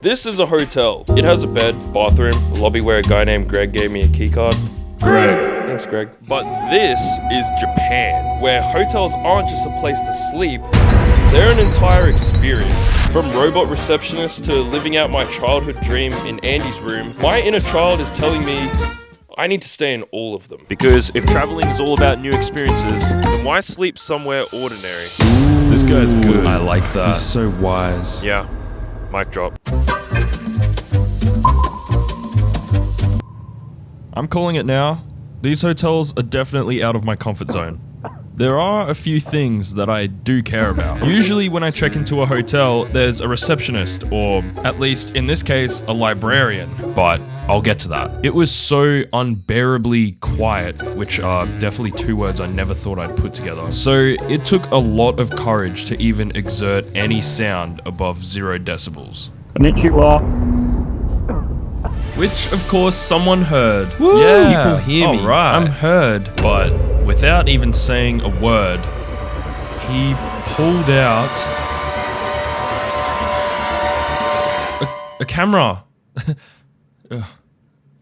This is a hotel. It has a bed, bathroom, a lobby where a guy named Greg gave me a keycard. Greg. Thanks, Greg. But this is Japan, where hotels aren't just a place to sleep, they're an entire experience. From robot receptionists to living out my childhood dream in Andy's room, my inner child is telling me I need to stay in all of them. Because if traveling is all about new experiences, then why sleep somewhere ordinary? This guy's good. I like that. He's so wise. Yeah, mic drop. I'm calling it now. These hotels are definitely out of my comfort zone. There are a few things that I do care about. Usually when I check into a hotel, there's a receptionist, or at least in this case, a librarian, but I'll get to that. It was so unbearably quiet, which are definitely two words I never thought I'd put together. So it took a lot of courage to even exert any sound above 0 decibels. Konnichiwa. Which, of course, someone heard. Woo! Yeah, People hear me. Right. I'm heard. But without even saying a word, he pulled out a camera. Ugh.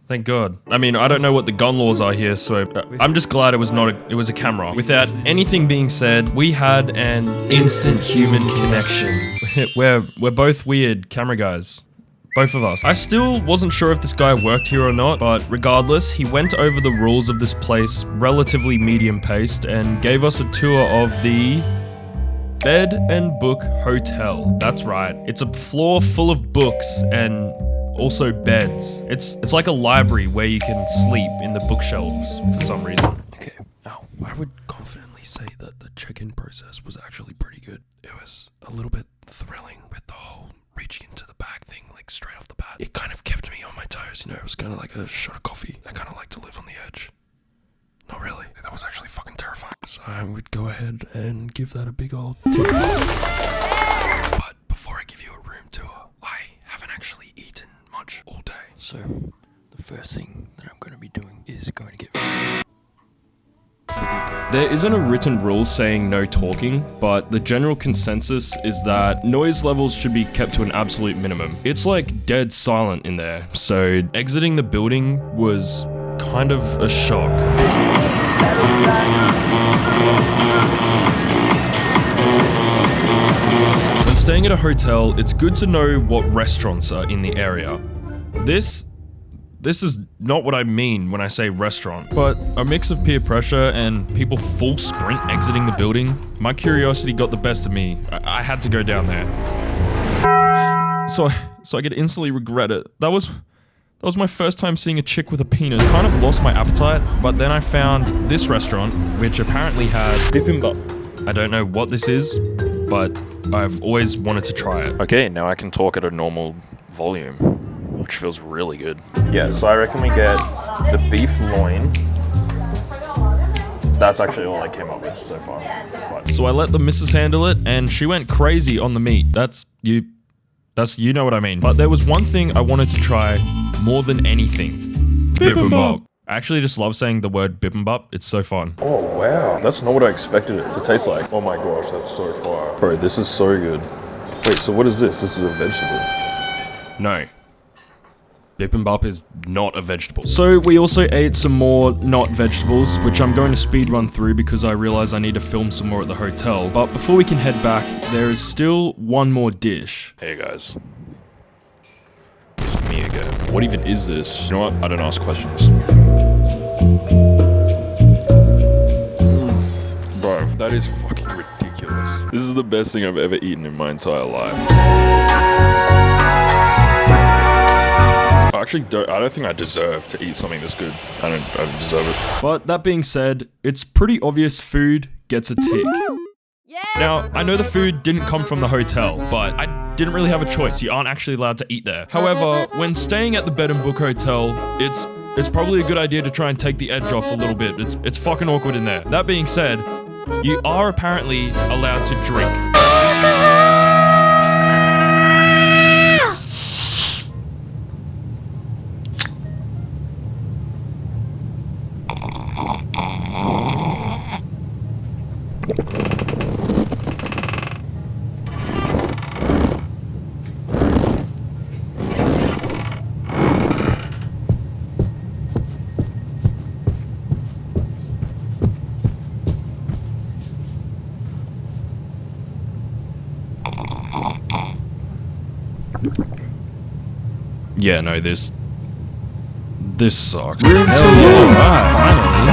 Thank God. I mean, I don't know what the gun laws are here, so I'm just glad it was it was a camera. Without anything being said, we had an instant human connection. We're both weird camera guys. Both of us. I still wasn't sure if this guy worked here or not, but regardless, he went over the rules of this place relatively medium-paced and gave us a tour of the Bed and Book Hotel. That's right. It's a floor full of books and also beds. It's like a library where you can sleep in the bookshelves for some reason. Okay, now I would confidently say that the check-in process was actually pretty good. It was a little bit thrilling with the whole reaching into the bag thing, like straight off the bat. It kind of kept me on my toes, you know, it was kind of like a shot of coffee. I kind of like to live on the edge. Not really. That was actually fucking terrifying. So I would go ahead and give that a big old tick. But before I give you a room tour, I haven't actually eaten much all day. So, the first thing that I'm going to be doing is going to get There isn't a written rule saying no talking, but the general consensus is that noise levels should be kept to an absolute minimum. It's like dead silent in there, so exiting the building was kind of a shock. When staying at a hotel, it's good to know what restaurants are in the area. This is not what I mean when I say restaurant, but a mix of peer pressure and people full sprint exiting the building. My curiosity got the best of me. I had to go down there. So I could instantly regret it. That was my first time seeing a chick with a penis. Kind of lost my appetite, but then I found this restaurant, which apparently had bibimbap. I don't know what this is, but I've always wanted to try it. Okay, now I can talk at a normal volume, which feels really good. Yeah, so I reckon we get the beef loin. That's actually all I came up with so far. But So I let the missus handle it, and she went crazy on the meat. You know what I mean. But there was one thing I wanted to try more than anything. Bibimbap. I actually just love saying the word bibimbap. It's so fun. oh wow, that's not what I expected it to taste like. Oh my gosh, that's so far. Bro, this is so good. Wait, so what is this? This is a vegetable. No. Bibimbap is not a vegetable. So we also ate some more not vegetables, which I'm going to speed run through because I realize I need to film some more at the hotel. But before we can head back, there is still one more dish. Hey guys. It's me again. What even is this? You know what? I don't ask questions. Bro, that is fucking ridiculous. This is the best thing I've ever eaten in my entire life. I don't think I deserve to eat something this good. I don't deserve it. But that being said, it's pretty obvious food gets a tick. Now, I know the food didn't come from the hotel, but I didn't really have a choice. You aren't actually allowed to eat there. However, when staying at the Bed and Book Hotel, it's probably a good idea to try and take the edge off a little bit. It's fucking awkward in there. That being said, you are apparently allowed to drink. Yeah, no, this sucks. Room Hell 2. yeah, finally.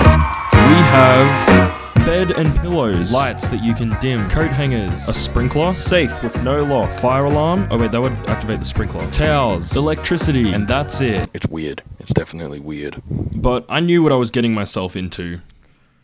We have bed and pillows, lights that you can dim, coat hangers, a sprinkler, safe with no lock, fire alarm. Oh wait, that would activate the sprinkler. Towels, electricity, and that's it. It's weird. It's definitely weird. But I knew what I was getting myself into.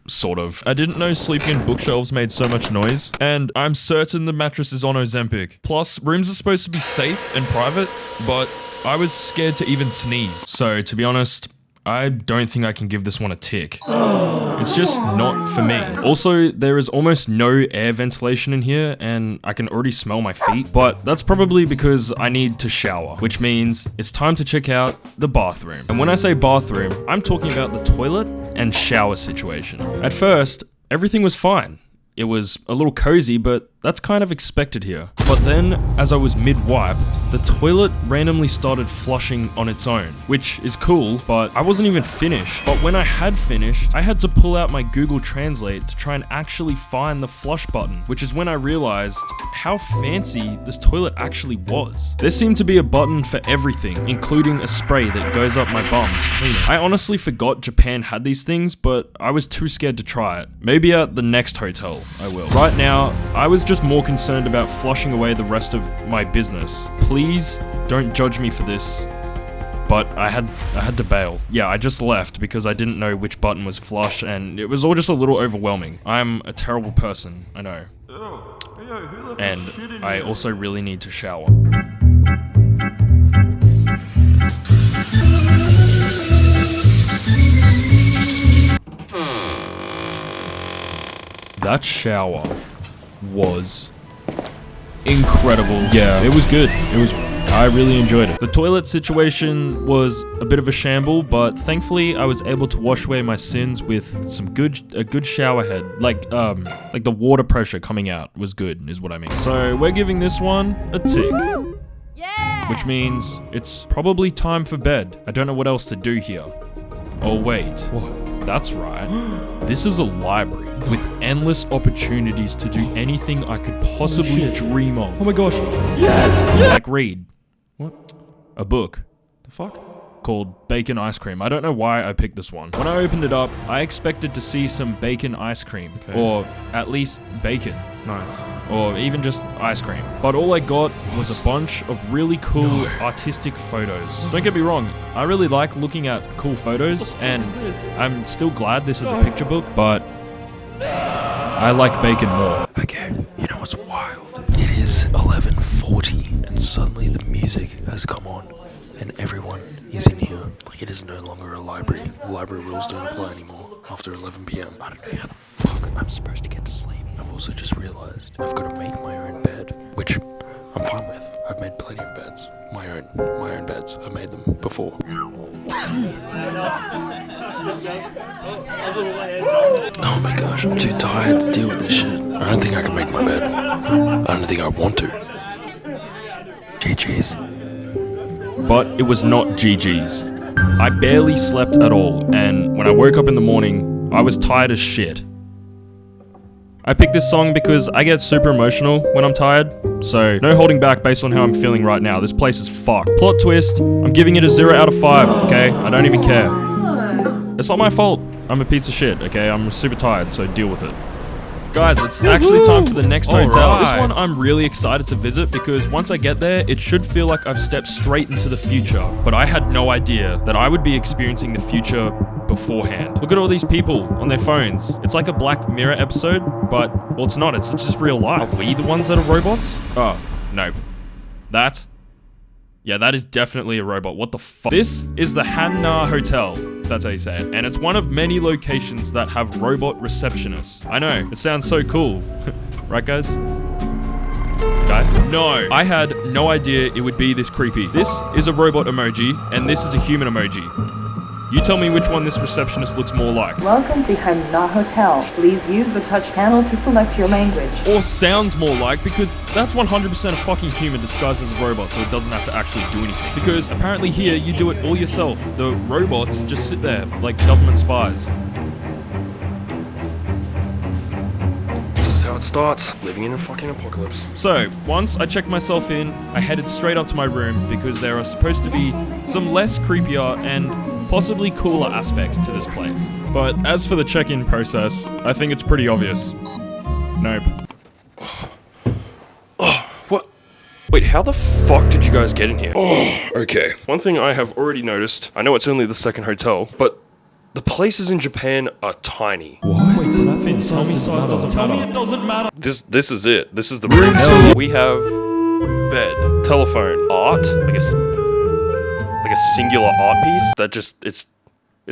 Sort of. I didn't know sleeping in bookshelves made so much noise, and I'm certain the mattress is on Ozempic. Plus, rooms are supposed to be safe and private, but I was scared to even sneeze. So, to be honest, I don't think I can give this one a tick. It's just not for me. Also, there is almost no air ventilation in here, and I can already smell my feet, but that's probably because I need to shower, which means it's time to check out the bathroom. And when I say bathroom, I'm talking about the toilet and shower situation. At first, everything was fine. It was a little cozy, but that's kind of expected here. But then, as I was mid-wipe, the toilet randomly started flushing on its own, which is cool, but I wasn't even finished. But when I had finished, I had to pull out my Google Translate to try and actually find the flush button, which is when I realized how fancy this toilet actually was. There seemed to be a button for everything, including a spray that goes up my bum to clean it. I honestly forgot Japan had these things, but I was too scared to try it. Maybe at the next hotel, I will. Right now, I was just more concerned about flushing away the rest of my business. Please don't judge me for this, but I had to bail. Yeah, I just left because I didn't know which button was flush, and it was all just a little overwhelming. I'm a terrible person, I know. And I also really need to shower. That shower was incredible. Yeah, it was good. I really enjoyed it. The toilet situation was a bit of a shamble, but thankfully I was able to wash away my sins with a good shower head. Like the water pressure coming out was good, is what I mean. So we're giving this one a tick. Yeah! Which means it's probably time for bed. I don't know what else to do here. Oh wait, what? That's right. This is a library with endless opportunities to do anything I could possibly dream of. Oh my gosh. Yes! Like read. What? A book. The fuck? Called Bacon Ice Cream. I don't know why I picked this one. When I opened it up, I expected to see some bacon ice cream. Okay. Or at least bacon. Nice. Or even just ice cream. But all I got was a bunch of really cool artistic photos. Don't get me wrong, I really like looking at cool photos, and I'm still glad this is a picture book, but I like bacon more. Okay, you know what's wild? It is 11:40 and suddenly the music has come on and everyone is in here. Like, it is no longer a library. Library rules don't apply anymore after 11 p.m. I don't know how the fuck I'm supposed to get to sleep. I've also just realized I've got to make my own bed, which I'm fine with. I've made plenty of beds. My own beds. I made them before. Oh my gosh, I'm too tired to deal with this shit. I don't think I can make my bed. I don't think I want to. GG's. But it was not GG's. I barely slept at all, and when I woke up in the morning, I was tired as shit. I picked this song because I get super emotional when I'm tired, so no holding back based on how I'm feeling right now. This place is fucked. Plot twist, I'm giving it a 0 out of 5, okay? I don't even care. It's not my fault. I'm a piece of shit, okay? I'm super tired, so deal with it. Guys, it's actually time for the next hotel. This one I'm really excited to visit because once I get there, it should feel like I've stepped straight into the future. But I had no idea that I would be experiencing the future beforehand. Look at all these people on their phones. It's like a Black Mirror episode, but, well, it's not. It's just real life. Are we the ones that are robots? Oh, nope. Yeah, that is definitely a robot. What the fuck? This is the Hanna Hotel. That's how you say it. And it's one of many locations that have robot receptionists. I know, it sounds so cool. Right, guys? No. I had no idea it would be this creepy. This is a robot emoji, and this is a human emoji. You tell me which one this receptionist looks more like. Welcome to Hanna Hotel. Please use the touch panel to select your language. Or sounds more like, because that's 100% a fucking human disguised as a robot, so it doesn't have to actually do anything. Because apparently here, you do it all yourself. The robots just sit there, like government spies. This is how it starts. Living in a fucking apocalypse. So, once I checked myself in, I headed straight up to my room because there are supposed to be some less creepier and possibly cooler aspects to this place. But as for the check-in process, I think it's pretty obvious. Nope. What? Wait, how the fuck did you guys get in here? Oh, okay. One thing I have already noticed, I know it's only the second hotel, but the places in Japan are tiny. What? Wait, so that means tell me size doesn't matter. Tell me it doesn't matter. This is it. This is the room tour. We have bed, telephone, art, like a singular art piece that just is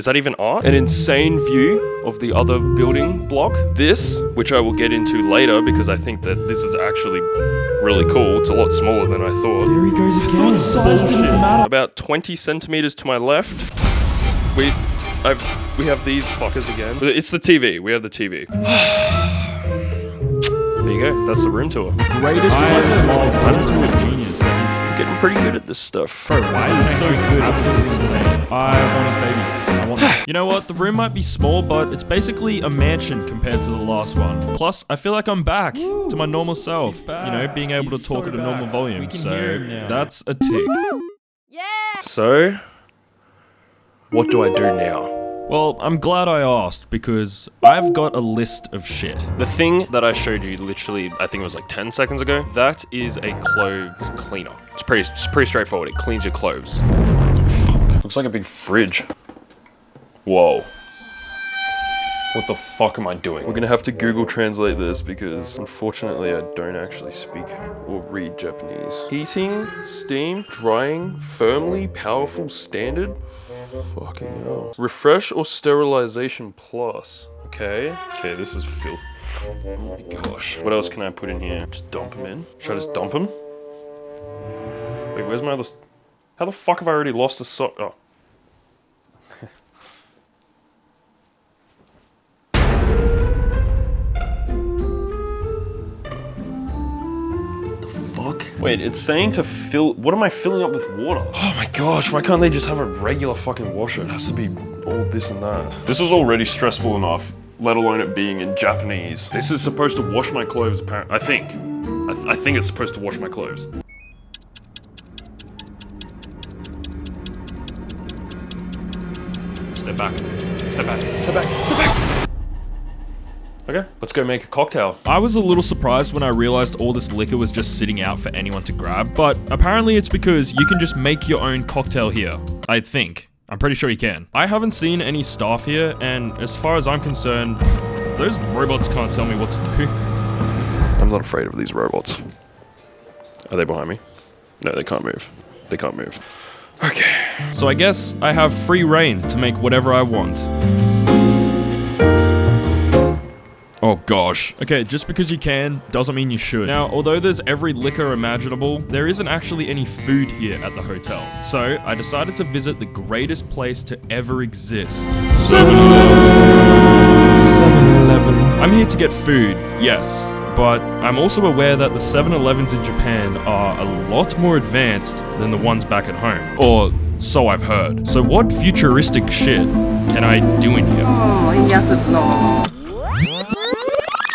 that even art? An insane view of the other building block. This, which I will get into later because I think that this is actually really cool. It's a lot smaller than I thought. There he goes again. The size didn't matter. About 20 centimeters to my left. We have these fuckers again. It's the TV. We have the TV. There you go. That's the room tour. Greatest room tour is genius. Getting pretty good at this stuff. Bro, why is it so good? Absolutely insane. I want babies. I want that. You know what? The room might be small, but it's basically a mansion compared to the last one. Plus, I feel like I'm back to my normal self. You know, being able to talk at a normal volume. So that's a tick. So, what do I do now? Well, I'm glad I asked because I've got a list of shit. The thing that I showed you literally, I think it was like 10 seconds ago, that is a clothes cleaner. It's pretty straightforward. It cleans your clothes. Fuck. Looks like a big fridge. Whoa. What the fuck am I doing? We're gonna have to Google Translate this because unfortunately I don't actually speak or read Japanese. Heating, steam, drying, firmly, powerful, standard. Fucking hell. Refresh or sterilization plus. Okay, this is filth. Oh my gosh. What else can I put in here? Just dump them in. Should I just dump them? Wait, where's my other... How the fuck have I already lost a sock? Oh. Wait, it's saying to fill... What am I filling up with water? Oh my gosh, why can't they just have a regular fucking washer? It has to be all this and that. This is already stressful enough, let alone it being in Japanese. This is supposed to wash my clothes, apparently. I think. I think it's supposed to wash my clothes. Step back. Step back. Step back. Step back. Okay, let's go make a cocktail. I was a little surprised when I realized all this liquor was just sitting out for anyone to grab, but apparently it's because you can just make your own cocktail here. I think. I'm pretty sure you can. I haven't seen any staff here, and as far as I'm concerned, those robots can't tell me what to do. I'm not afraid of these robots. Are they behind me? No, they can't move. They can't move. Okay. So I guess I have free reign to make whatever I want. Oh gosh. Okay, just because you can, doesn't mean you should. Now, although there's every liquor imaginable, there isn't actually any food here at the hotel. So, I decided to visit the greatest place to ever exist. 7-Eleven. I'm here to get food, yes. But I'm also aware that the 7-Elevens in Japan are a lot more advanced than the ones back at home. Or so I've heard. So what futuristic shit can I do in here?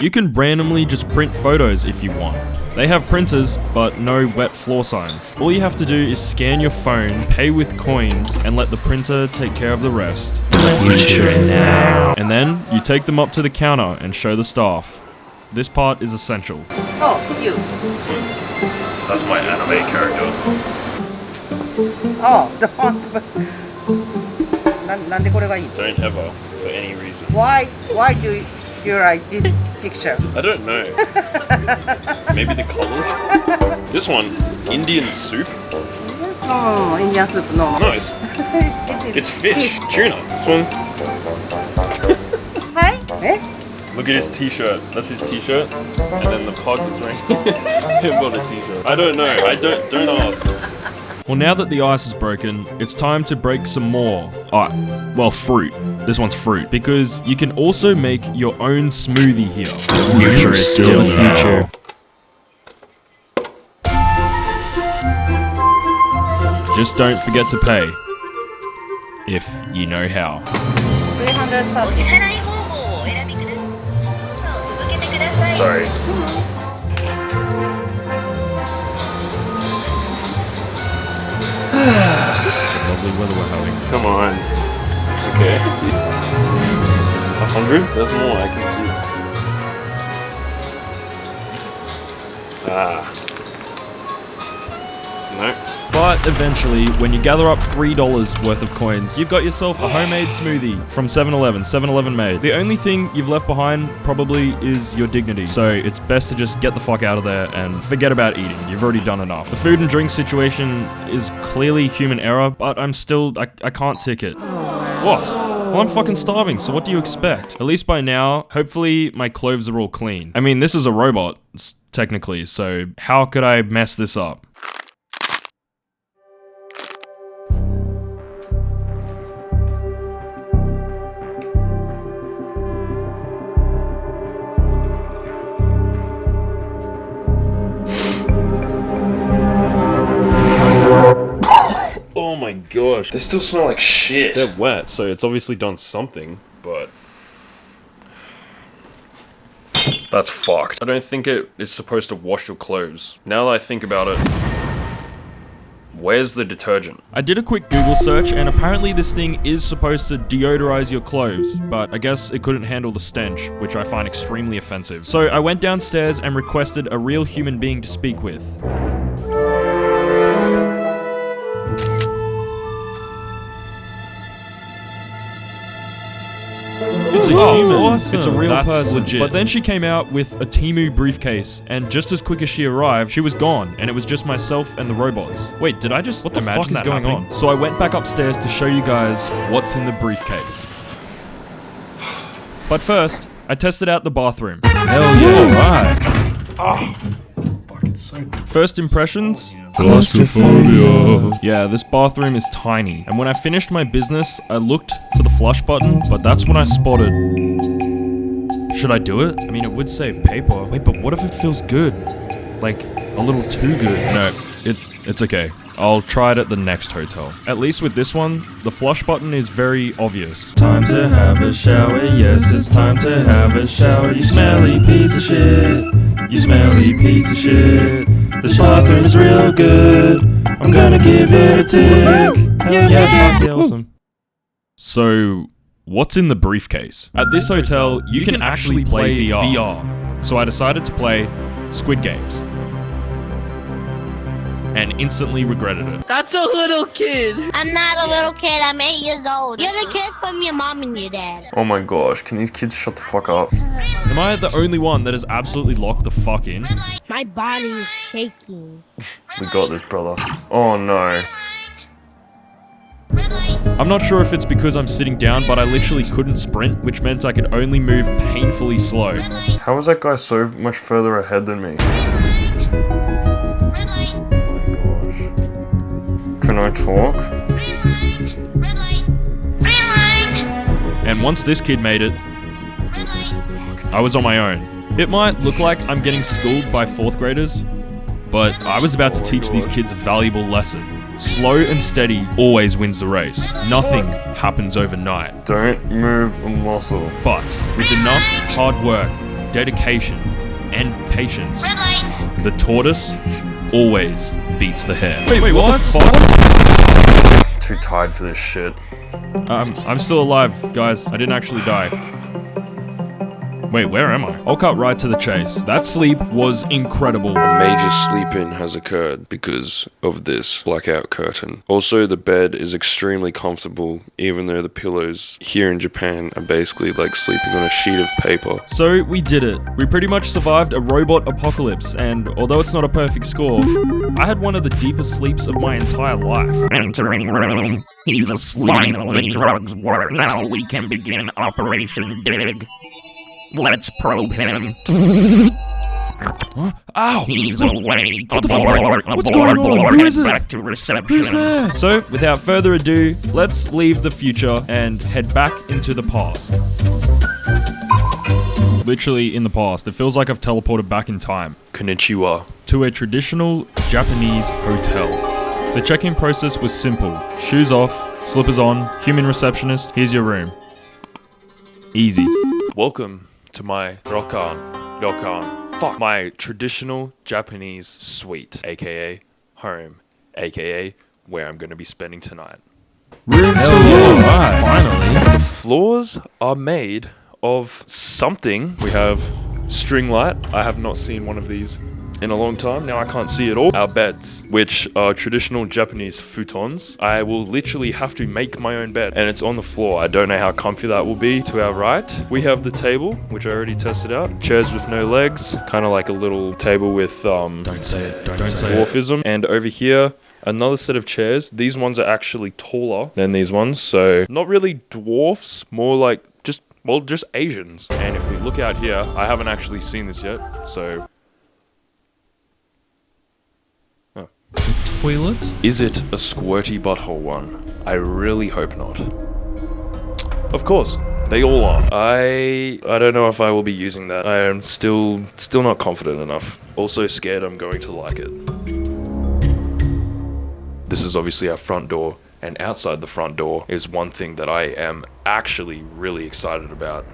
You can randomly just print photos if you want. They have printers, but no wet floor signs. All you have to do is scan your phone, pay with coins, and let the printer take care of the rest. And then, you take them up to the counter and show the staff. This part is essential. Oh, you. That's my anime character. Oh, the font. Don't ever, for any reason. Why do you like this picture? I don't know. Maybe the colors? This one, Indian soup. No, Indian soup, no. Nice. This is It's fish. Tuna. This one. Hi? Eh? Look at his t-shirt. That's his t-shirt. And then the pug is wearing him on a t-shirt. I don't know. Don't ask. Well, now that the ice is broken, it's time to break some more. Well, fruit. This one's fruit. Because you can also make your own smoothie here. The future is still the future. Just don't forget to pay. If you know how. 300 something. Sorry. Lovely weather we're having. Come on. Okay. 100? There's more, I can see. Ah. No. But eventually, when you gather up $3 worth of coins, you've got yourself a homemade smoothie from 7-Eleven, 7-Eleven made. The only thing you've left behind probably is your dignity. So it's best to just get the fuck out of there and forget about eating. You've already done enough. The food and drink situation is clearly human error, but I can't tick it. What? Well, I'm fucking starving, so what do you expect? At least by now, hopefully my clothes are all clean. I mean, this is a robot, technically, so how could I mess this up? Oh my gosh. They still smell like shit. They're wet, so it's obviously done something, but... That's fucked. I don't think it is supposed to wash your clothes. Now that I think about it... Where's the detergent? I did a quick Google search, and apparently this thing is supposed to deodorize your clothes, but I guess it couldn't handle the stench, which I find extremely offensive. So I went downstairs and requested a real human being to speak with. It's a human. Awesome. It's a real person. Legit. But then she came out with a Temu briefcase, and just as quick as she arrived, she was gone, and it was just myself and the robots. Wait, did I just... What the fuck is going on? So I went back upstairs to show you guys what's in the briefcase. But first, I tested out the bathroom. Hell yeah, right. First impressions? Claustrophobia. Yeah, this bathroom is tiny. And when I finished my business, I looked for the flush button, but that's when I spotted... Should I do it? I mean, it would save paper. Wait, but what if it feels good? Like, a little too good? No, it's okay. I'll try it at the next hotel. At least with this one, the flush button is very obvious. Time to have a shower, yes, it's time to have a shower, you smelly piece of shit. You smelly piece of shit. This bathroom's real good. I'm gonna give it a tick. Yes, okay, awesome. So, what's in the briefcase? At this hotel, you can actually play VR. So I decided to play Squid Games. And instantly regretted it. That's a little kid. I'm not a little kid, I'm 8 years old. You're the kid from your mom and your dad. Oh my gosh, can these kids shut the fuck up? Am I the only one that is absolutely locked the fuck in? My body is shaking. We got this, brother. Oh no. I'm not sure if it's because I'm sitting down, but I literally couldn't sprint, which meant I could only move painfully slow. How is that guy so much further ahead than me? Can I talk? And once this kid made it, I was on my own. It might look like I'm getting schooled by 4th graders, but I was about to teach these kids a valuable lesson. Slow and steady always wins the race. Nothing happens overnight. Don't move a muscle. But with enough hard work, dedication, and patience, the tortoise always beats the hare. Wait, what the fuck? Too tired for this shit. I'm still alive, guys. I didn't actually die. Wait, where am I? I'll cut right to the chase. That sleep was incredible. A major sleep-in has occurred because of this blackout curtain. Also, the bed is extremely comfortable, even though the pillows here in Japan are basically like sleeping on a sheet of paper. So, we did it. We pretty much survived a robot apocalypse, and although it's not a perfect score, I had one of the deepest sleeps of my entire life. Entering room. He's asleep. The drugs work. Now we can begin Operation Dig. Let's probe him. Huh? Ow! He's awake. What the fuck? What's going on? Who is it? Back to reception. Who's there? So, without further ado, let's leave the future and head back into the past. Literally in the past. It feels like I've teleported back in time. Konnichiwa. To a traditional Japanese hotel. The check-in process was simple. Shoes off, slippers on, human receptionist, here's your room. Easy. Welcome to my Ryokan. Ryokan. Fuck. My traditional Japanese suite, aka home, aka where I'm going to be spending tonight. Finally. The floors are made of something. We have string light. I have not seen one of these in a long time. Now I can't see it all. Our beds, which are traditional Japanese futons. I will literally have to make my own bed, and it's on the floor. I don't know how comfy that will be. To our right, we have the table, which I already tested out. Chairs with no legs, kind of like a little table with Don't say it. Don't say it. dwarfism. And over here, another set of chairs. These ones are actually taller than these ones, so not really dwarfs, more like just Asians. And if we look out here, I haven't actually seen this yet, so... Toilet? Is it a squirty butthole one? I really hope not. Of course, they all are. I don't know if I will be using that. I am still not confident enough. Also scared I'm going to like it. This is obviously our front door, and outside the front door is one thing that I am actually really excited about.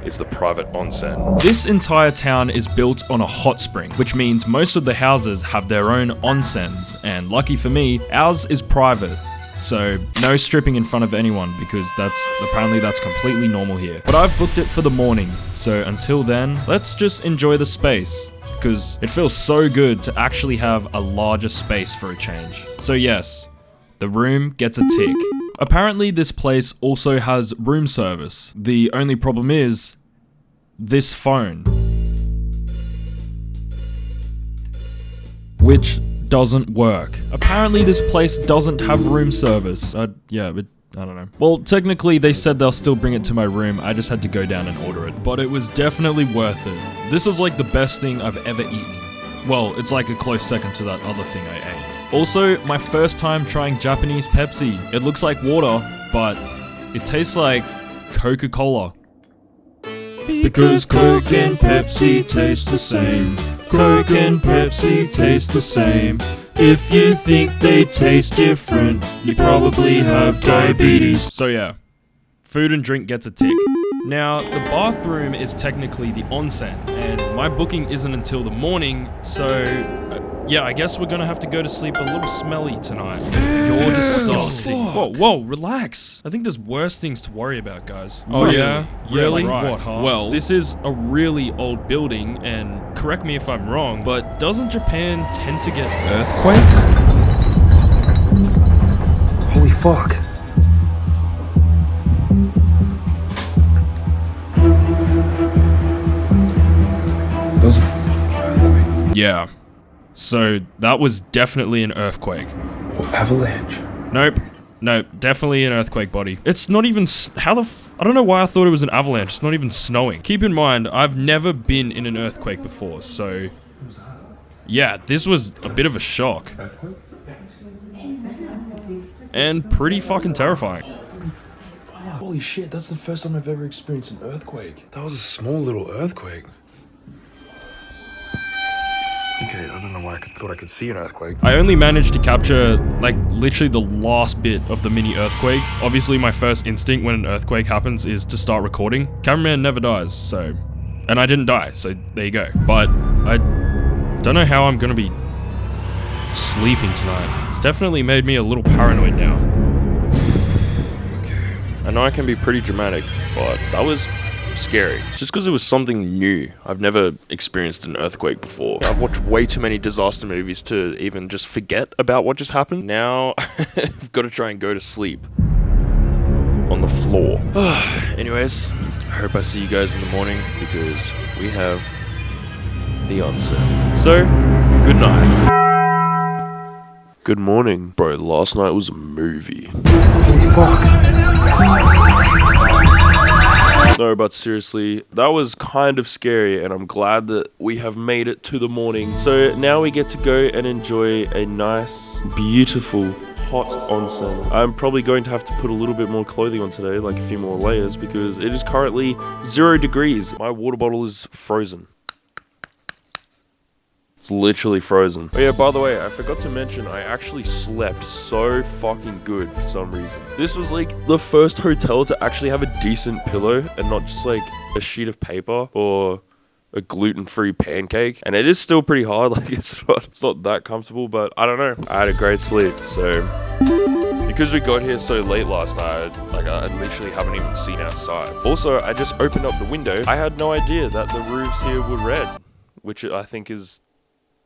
Is the private onsen. This entire town is built on a hot spring, which means most of the houses have their own onsens, and lucky for me, ours is private. So no stripping in front of anyone, because apparently that's completely normal here. But I've booked it for the morning, so until then, let's just enjoy the space, because it feels so good to actually have a larger space for a change. So yes, the room gets a tick. Apparently this place also has room service. The only problem is this phone, which doesn't work. Apparently this place doesn't have room service. Yeah, but I don't know. Well, technically they said they'll still bring it to my room. I just had to go down and order it. But it was definitely worth it. This is like the best thing I've ever eaten. Well, it's like a close second to that other thing I ate. Also, my first time trying Japanese Pepsi. It looks like water, but it tastes like Coca-Cola. Because Coke and Pepsi taste the same. Coke and Pepsi taste the same. If you think they taste different, you probably have diabetes. So yeah, food and drink gets a tick. Now, the bathroom is technically the onsen, and my booking isn't until the morning, so... yeah, I guess we're gonna have to go to sleep a little smelly tonight. You're disgusting. Whoa, relax. I think there's worse things to worry about, guys. Oh yeah? Really? Right. What, huh? Well, this is a really old building, and correct me if I'm wrong, but doesn't Japan tend to get earthquakes? Holy fuck. That was a fucking earthquake. Yeah. So, that was definitely an earthquake. Or avalanche. Nope, definitely an earthquake, buddy. It's not even, I don't know why I thought it was an avalanche. It's not even snowing. Keep in mind, I've never been in an earthquake before, so... yeah, this was a bit of a shock. Earthquake? And pretty fucking terrifying. Holy shit, that's the first time I've ever experienced an earthquake. That was a small little earthquake. Okay, I don't know why I thought I could see an earthquake. I only managed to capture, like, literally the last bit of the mini earthquake. Obviously, my first instinct when an earthquake happens is to start recording. Cameraman never dies, so... and I didn't die, so there you go. But I don't know how I'm gonna be sleeping tonight. It's definitely made me a little paranoid now. Okay. I know I can be pretty dramatic, but that was... scary. It's just because it was something new. I've never experienced an earthquake before. I've watched way too many disaster movies to even just forget about what just happened. Now, I've got to try and go to sleep on the floor. Anyways, I hope I see you guys in the morning because we have the onsen. So, good night. Good morning. Bro, last night was a movie. Holy fuck. No, but seriously, that was kind of scary, and I'm glad that we have made it to the morning. So now we get to go and enjoy a nice, beautiful, hot onsen. I'm probably going to have to put a little bit more clothing on today, like a few more layers, because it is currently 0 degrees. My water bottle is frozen. It's literally frozen. Oh yeah, by the way, I forgot to mention, I actually slept so fucking good for some reason. This was like the first hotel to actually have a decent pillow and not just like a sheet of paper or a gluten-free pancake, and it is still pretty hard. Like it's not that comfortable, but I don't know. I had a great sleep, so because we got here so late last night, like I literally haven't even seen outside. Also, I just opened up the window. I had no idea that the roofs here were red, which I think is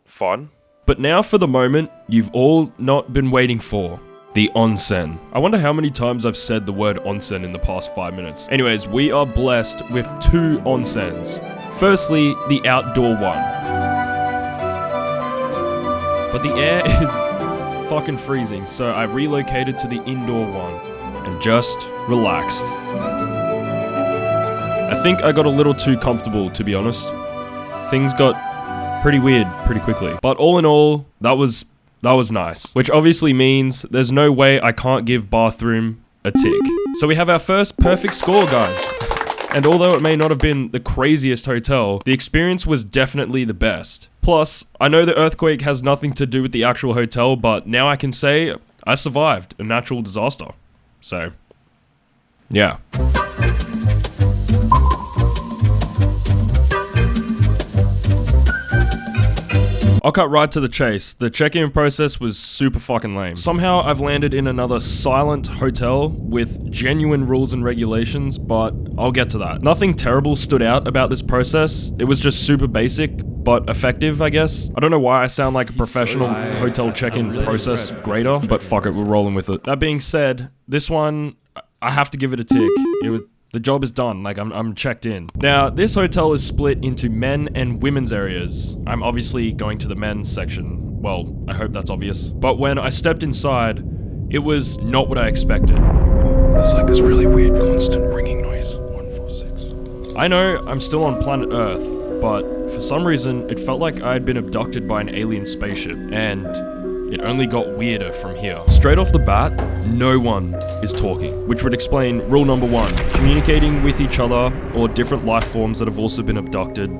fun. But now for the moment you've all not been waiting for. The onsen. I wonder how many times I've said the word onsen in the past 5 minutes. Anyways, we are blessed with 2 onsens. Firstly, the outdoor one. But the air is fucking freezing, so I relocated to the indoor one and just relaxed. I think I got a little too comfortable, to be honest. Things got pretty weird pretty quickly. But all in all, that was nice. Which obviously means there's no way I can't give bathroom a tick. So we have our first perfect score, guys. And although it may not have been the craziest hotel, the experience was definitely the best. Plus, I know the earthquake has nothing to do with the actual hotel, but now I can say I survived a natural disaster. So, yeah. I'll cut right to the chase. The check-in process was super fucking lame. Somehow I've landed in another silent hotel with genuine rules and regulations, but I'll get to that. Nothing terrible stood out about this process. It was just super basic, but effective, I guess. I don't know why I sound like a professional hotel check-in process grader, but fuck it, we're rolling with it. That being said, this one, I have to give it a tick. The job is done, like I'm checked in. Now, this hotel is split into men and women's areas. I'm obviously going to the men's section. Well, I hope that's obvious. But when I stepped inside, it was not what I expected. There's like this really weird constant ringing noise. 146. I know I'm still on planet Earth, but for some reason, it felt like I had been abducted by an alien spaceship, and it only got weirder from here. Straight off the bat, no one is talking, which would explain rule number 1. Communicating with each other or different life forms that have also been abducted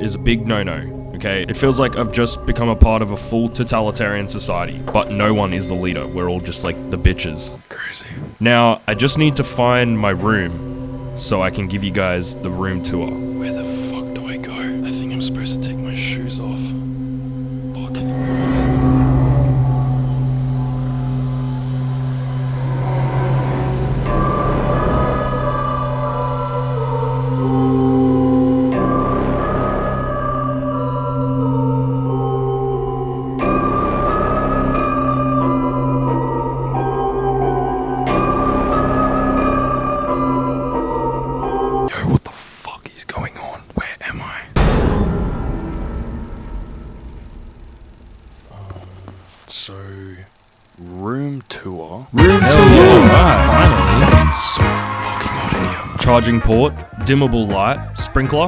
is a big no-no, okay? It feels like I've just become a part of a full totalitarian society, but no one is the leader. We're all just like the bitches. Crazy. Now, I just need to find my room so I can give you guys the room tour. Where the fuck do I go? I think I'm supposed to take my shoes off. Fuck. What the fuck is going on? Where am I? So, room tour. Room tour! Finally. So fucking hot in here. Charging port, dimmable light, sprinkler,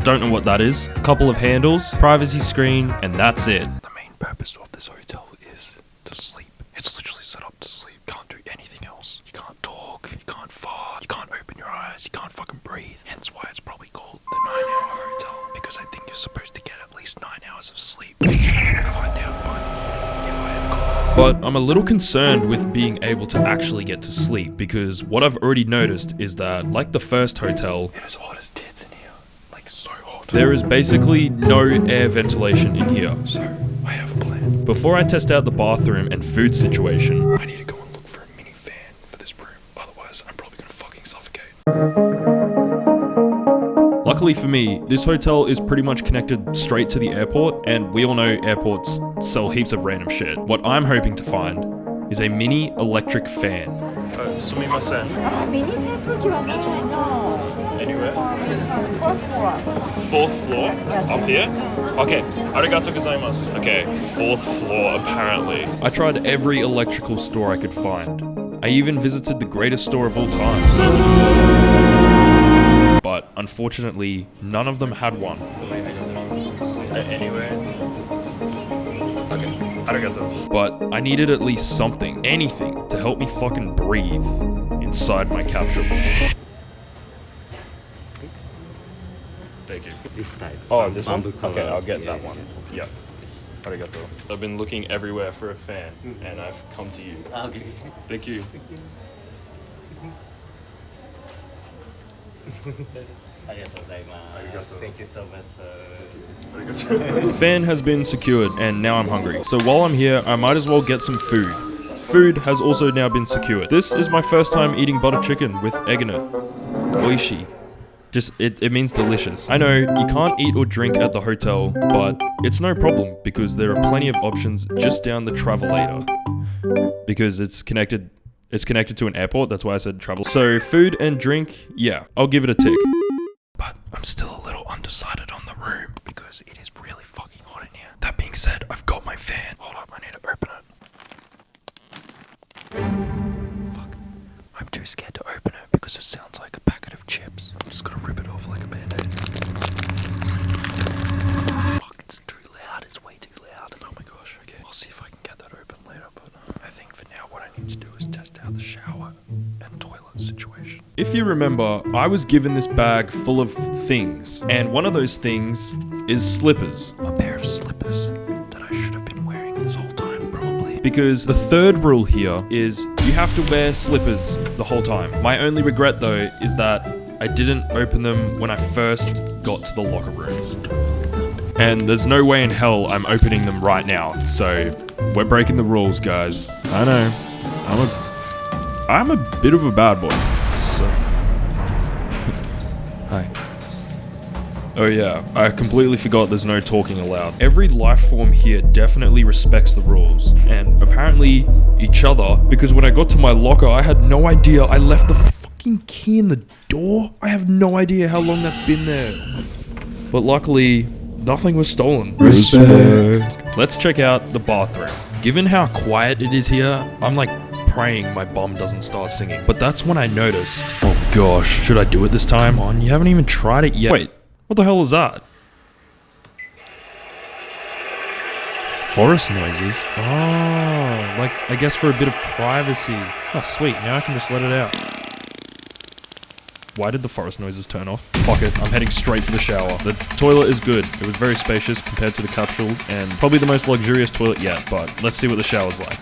don't know what that is, couple of handles, privacy screen, and that's it. The main purpose of this hotel is to sleep. It's literally set up to sleep. You can't do anything else. You can't talk, you can't fart, you can't open your eyes, you can't fucking breathe. Hence why it's probably called the 9-hour hotel. Because I think you're supposed to get at least 9 hours of sleep. We'll find out by if I have got. But I'm a little concerned with being able to actually get to sleep, because what I've already noticed is that, like the first hotel, It is hot as tits in here. Like so hot. there is basically no air ventilation in here. So, I have a plan. Before I test out the bathroom and food situation, I need to go and look for a mini fan for this room. Otherwise, I'm probably gonna fucking suffocate. luckily for me, this hotel is pretty much connected straight to the airport, and we all know airports sell heaps of random shit. What I'm hoping to find is a mini electric fan. Sumimasen. Anywhere? Fourth floor? Up here? Okay. Arigatou gozaimasu. Okay, fourth floor apparently. I tried every electrical store I could find. I even visited the greatest store of all time. But unfortunately, none of them had one. Anyway. Okay. Arigatou. But I needed at least something, anything, to help me fucking breathe inside my capsule. Thank you. Oh, this one? Okay, I'll get that one. Yeah. Arigatou. I've been looking everywhere for a fan, and I've come to you. Okay. Thank you. Thank you so much. The fan has been secured and now I'm hungry. So while I'm here, I might as well get some food. Food has also now been secured. This is my first time eating butter chicken with egg in it. Oishi. Just, it means delicious. I know, you can't eat or drink at the hotel, but it's no problem because there are plenty of options just down the travelator. Because it's connected to an airport, that's why I said travel. So food and drink, yeah, I'll give it a tick. But I'm still a little undecided on the room because it is really fucking hot in here. That being said, I've got my fan. Hold up, I need to open it. Fuck. I'm too scared to open it because it sounds like a packet of chips. I'm just gonna rip it off like a band-aid. Fuck, it's too loud. It's way too loud. Oh my gosh, okay. I'll see if I can get that open later, but I think for now what I need to do is test out the shower and toilet situation. If you remember, I was given this bag full of things, and one of those things is slippers. A pair of slippers that I should have been wearing this whole time, probably. Because the third rule here is you have to wear slippers the whole time. My only regret though is that I didn't open them when I first got to the locker room. And there's no way in hell I'm opening them right now, so we're breaking the rules, guys. I know. I'm a bit of a bad boy. So. Hi. Oh yeah, I completely forgot there's no talking allowed. Every life form here definitely respects the rules, and apparently each other, because when I got to my locker, I had no idea I left the fucking key in the door. I have no idea how long that's been there. But luckily, nothing was stolen. Respect. Let's check out the bathroom. Given how quiet it is here, I'm like praying my bum doesn't start singing. But that's when I noticed, oh gosh, should I do it this time? Come on, you haven't even tried it yet. Wait, what the hell is that? Forest noises? Oh, like, I guess for a bit of privacy. Oh, sweet, now I can just let it out. Why did the forest noises turn off? Fuck it, I'm heading straight for the shower. The toilet is good. It was very spacious compared to the capsule, and probably the most luxurious toilet yet, but let's see what the shower's like.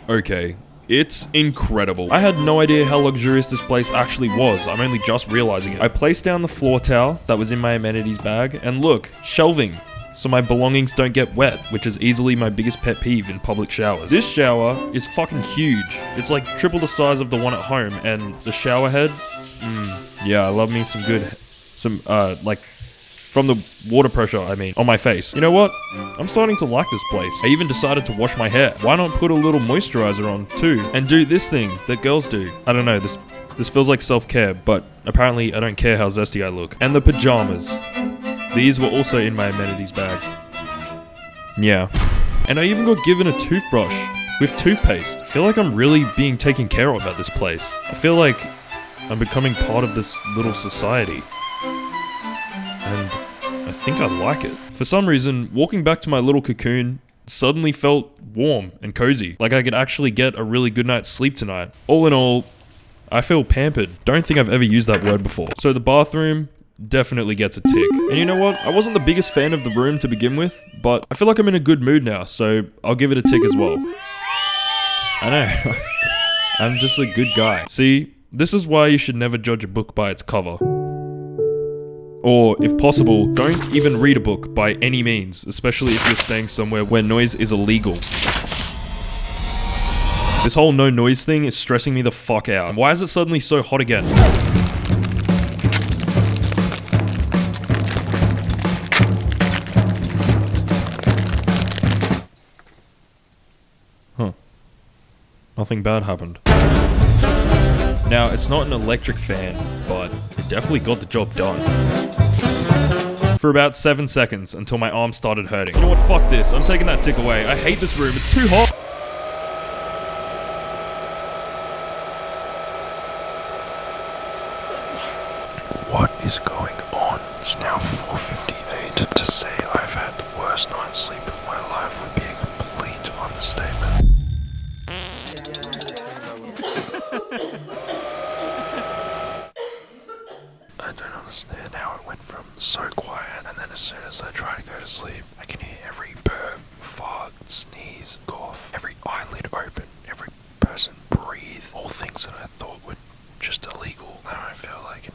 Okay, it's incredible. I had no idea how luxurious this place actually was. I'm only just realizing it. I placed down the floor towel that was in my amenities bag, and look, shelving, so my belongings don't get wet, which is easily my biggest pet peeve in public showers. This shower is fucking huge. It's like triple the size of the one at home, and the shower head, yeah, I love me some good, like, from the water pressure, I mean, on my face. You know what? I'm starting to like this place. I even decided to wash my hair. Why not put a little moisturizer on too? And do this thing that girls do. I don't know, this feels like self-care, but apparently I don't care how zesty I look. And the pajamas. These were also in my amenities bag. Yeah. And I even got given a toothbrush with toothpaste. I feel like I'm really being taken care of at this place. I feel like I'm becoming part of this little society. And I think I like it. For some reason, walking back to my little cocoon suddenly felt warm and cozy. Like I could actually get a really good night's sleep tonight. All in all, I feel pampered. Don't think I've ever used that word before. So the bathroom definitely gets a tick. And you know what? I wasn't the biggest fan of the room to begin with, but I feel like I'm in a good mood now, so I'll give it a tick as well. I know. I'm just a good guy. See, this is why you should never judge a book by its cover. Or, if possible, don't even read a book by any means, especially if you're staying somewhere where noise is illegal. This whole no noise thing is stressing me the fuck out. And why is it suddenly so hot again? Huh. Nothing bad happened. Now, it's not an electric fan, but it definitely got the job done. For about 7 seconds, until my arm started hurting. You know what, fuck this, I'm taking that tick away. I hate this room, it's too hot. What is going on? It's now 4:58. To say I've had the worst night's sleep of my life would be a complete understatement. I don't understand how it went from so quiet, and then as soon as I try to go to sleep, I can hear every burp, fart, sneeze, cough, every eyelid open, every person breathe, all things that I thought were just illegal. Now I feel like an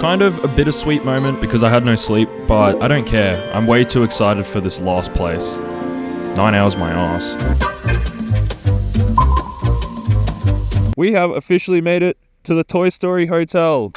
kind of a bittersweet moment because I had no sleep, but I don't care. I'm way too excited for this last place. 9 hours my ass. We have officially made it to the Toy Story Hotel.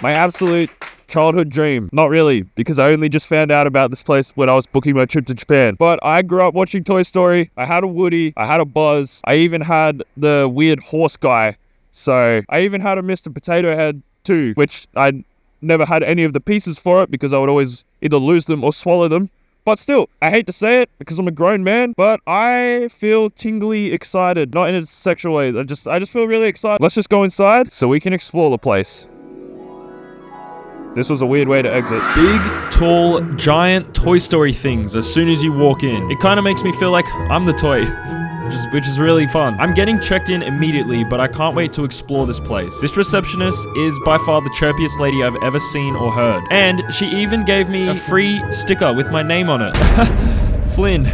My absolute childhood dream. Not really, because I only just found out about this place when I was booking my trip to Japan. But I grew up watching Toy Story. I had a Woody. I had a Buzz. I even had the weird horse guy. So I even had a Mr. Potato Head too, which I never had any of the pieces for it because I would always either lose them or swallow them. But still, I hate to say it because I'm a grown man, but I feel tingly excited. Not in a sexual way. I just feel really excited. Let's just go inside so we can explore the place. This was a weird way to exit. Big, tall, giant Toy Story things as soon as you walk in. It kind of makes me feel like I'm the toy, which is really fun. I'm getting checked in immediately, but I can't wait to explore this place. This receptionist is by far the chirpiest lady I've ever seen or heard. And she even gave me a free sticker with my name on it. Flynn.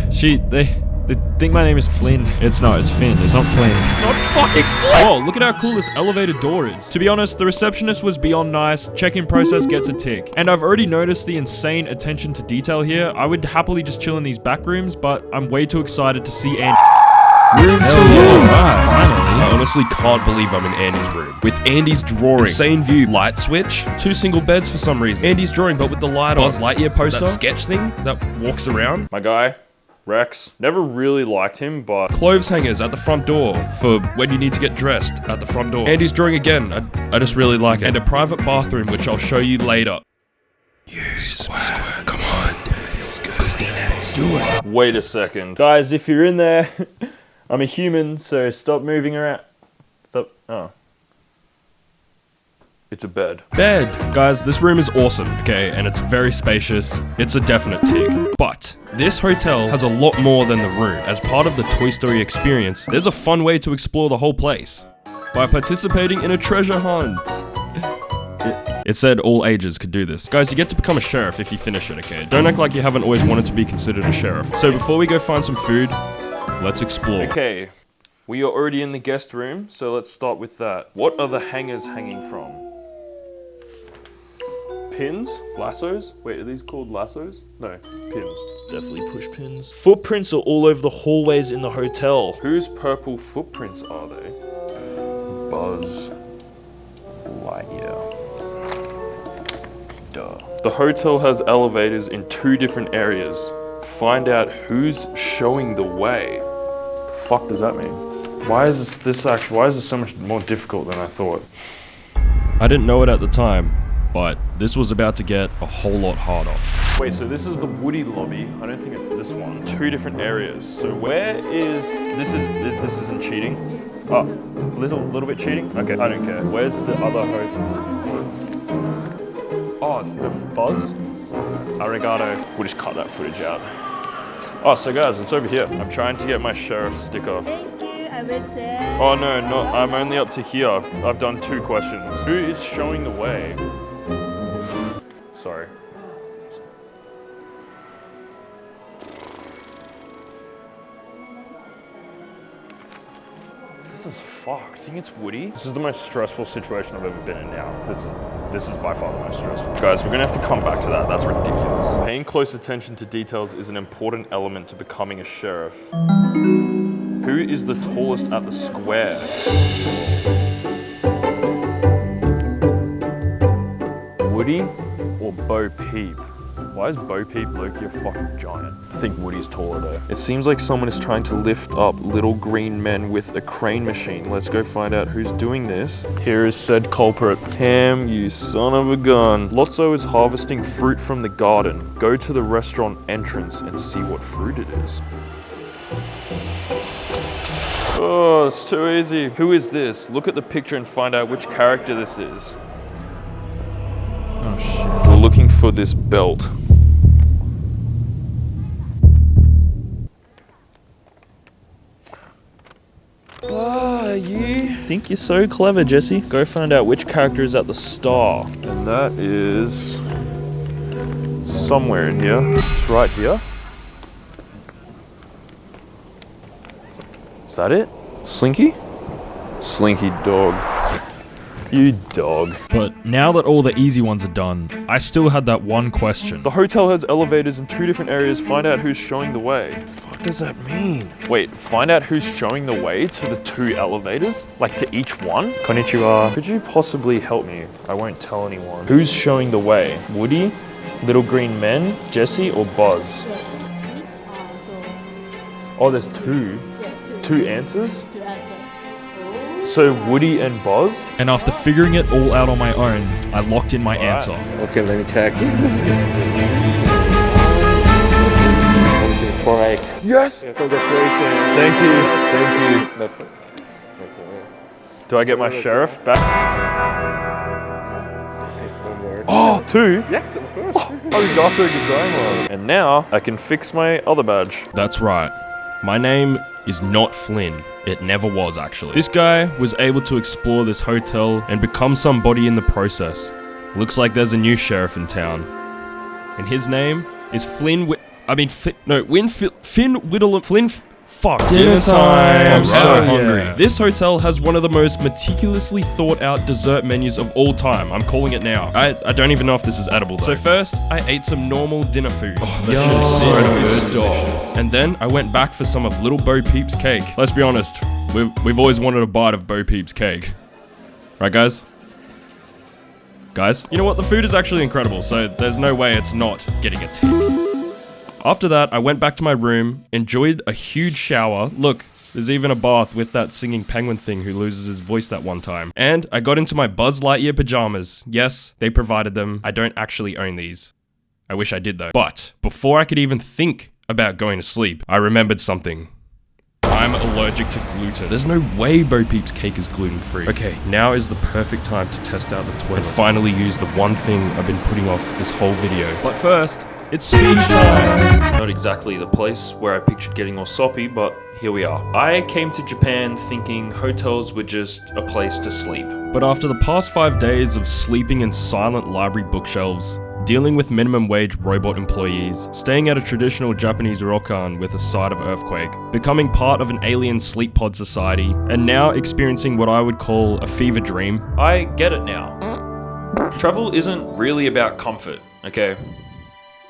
They think my name is Flynn. It's Finn. It's not Flynn. It's not fucking Flynn! Oh, look at how cool this elevator door is. To be honest, the receptionist was beyond nice. Check-in process gets a tick. And I've already noticed the insane attention to detail here. I would happily just chill in these back rooms, but I'm way too excited to see Andy. Room 2. Finally. I honestly can't believe I'm in Andy's room. With Andy's drawing. Insane view. Light switch. 2 single beds for some reason. Andy's drawing, but with the light on. Buzz Lightyear poster. That sketch thing that walks around. My guy. Rex. Never really liked him, but clothes hangers at the front door for when you need to get dressed at the front door. Andy's drawing again. I just really like it. And a private bathroom, which I'll show you later. Square. Come on. It feels good. Clean it. Do it. Wait a second. Guys, if you're in there, I'm a human, so stop moving around. Stop. Oh. It's a bed. Bed! Guys, this room is awesome, okay? And it's very spacious. It's a definite tick. But this hotel has a lot more than the room. As part of the Toy Story experience, there's a fun way to explore the whole place. By participating in a treasure hunt. It said all ages could do this. Guys, you get to become a sheriff if you finish it, okay? Don't act like you haven't always wanted to be considered a sheriff. So before we go find some food, let's explore. Okay, we are already in the guest room, so let's start with that. What are the hangers hanging from? Pins? Lassos? Wait, are these called lassos? No, pins. It's definitely push pins. Footprints are all over the hallways in the hotel. Whose purple footprints are they? Buzz Lightyear. Duh. The hotel has elevators in 2 different areas. Find out who's showing the way. The fuck does that mean? Why is this so much more difficult than I thought? I didn't know it at the time, but this was about to get a whole lot harder. Wait, so this is the Woody lobby. I don't think it's this one. 2 different areas. So where is... This isn't cheating. Oh, little bit cheating? Okay, I don't care. Where's the other Oh, the Buzz? Arigato. We'll just cut that footage out. Oh, so guys, it's over here. I'm trying to get my sheriff sticker. Thank you, I went there. Oh no, I'm only up to here. I've done 2 questions. Who is showing the way? Sorry. This is fucked. I think it's Woody. This is the most stressful situation I've ever been in now. This is by far the most stressful. Guys, we're gonna have to come back to that. That's ridiculous. Paying close attention to details is an important element to becoming a sheriff. Who is the tallest at the square? Woody or Bo Peep? Why is Bo Peep low-key a fucking giant? I think Woody's taller though. It seems like someone is trying to lift up little green men with a crane machine. Let's go find out who's doing this. Here is said culprit. Ham, you son of a gun. Lotso is harvesting fruit from the garden. Go to the restaurant entrance and see what fruit it is. Oh, it's too easy. Who is this? Look at the picture and find out which character this is. Oh shit. We're looking for this belt. Ah, you think you're so clever, Jesse. Go find out which character is at the star. And that is somewhere in here. It's right here. Is that it? Slinky? Slinky dog. You dog. But now that all the easy ones are done, I still had that one question. The hotel has elevators in 2 different areas. Find out who's showing the way. What does that mean? Wait, find out who's showing the way to the 2 elevators? Like to each one? Konnichiwa. Could you possibly help me? I won't tell anyone. Who's showing the way? Woody, Little Green Men, Jesse, or Buzz? Oh, there's 2. 2 answers? So Woody and Buzz? And after figuring it all out on my own, I locked in my answer. Okay, let me check. This is correct. Yes! Congratulations. Thank you. Do I get my sheriff back? Oh, 2? Yes, of course. Arigato gozaimasu. And now I can fix my other badge. That's right. My name is not Flynn. It never was, actually. This guy was able to explore this hotel and become somebody in the process. Looks like there's a new sheriff in town. And his name is Flynn Finn Whittle. Fuck. Dinner time. I'm so hungry. Yeah. This hotel has one of the most meticulously thought out dessert menus of all time. I'm calling it now. I don't even know if this is edible though. So first, I ate some normal dinner food. Oh, that shit is so delicious. And then I went back for some of Little Bo Peep's cake. Let's be honest, we've always wanted a bite of Bo Peep's cake. Right, guys? Guys? You know what? The food is actually incredible, so there's no way it's not getting a tick. After that, I went back to my room, enjoyed a huge shower. Look, there's even a bath with that singing penguin thing who loses his voice that one time. And I got into my Buzz Lightyear pajamas. Yes, they provided them. I don't actually own these. I wish I did though. But before I could even think about going to sleep, I remembered something. I'm allergic to gluten. There's no way Bo Peep's cake is gluten-free. Okay, now is the perfect time to test out the toilet and finally use the one thing I've been putting off this whole video. But first, it's speech time! Not exactly the place where I pictured getting all soppy, but here we are. I came to Japan thinking hotels were just a place to sleep. But after the past 5 days of sleeping in silent library bookshelves, dealing with minimum wage robot employees, staying at a traditional Japanese Ryokan with a side of earthquake, becoming part of an alien sleep pod society, and now experiencing what I would call a fever dream. I get it now. Travel isn't really about comfort, okay?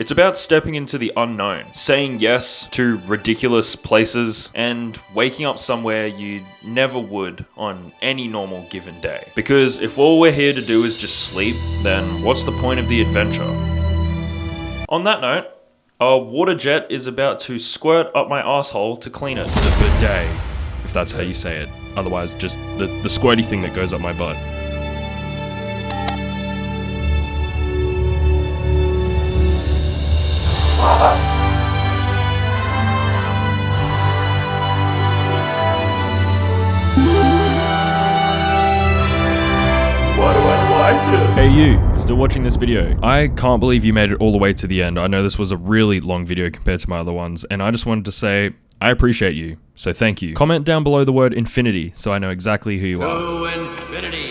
It's about stepping into the unknown, saying yes to ridiculous places, and waking up somewhere you never would on any normal given day. Because if all we're here to do is just sleep, then what's the point of the adventure? On that note, a water jet is about to squirt up my asshole to clean it. The bidet, if that's how you say it. Otherwise, just the squirty thing that goes up my butt. Hey you, still watching this video? I can't believe you made it all the way to the end. I know this was a really long video compared to my other ones, and I just wanted to say, I appreciate you, so thank you. Comment down below the word infinity so I know exactly who you are. To infinity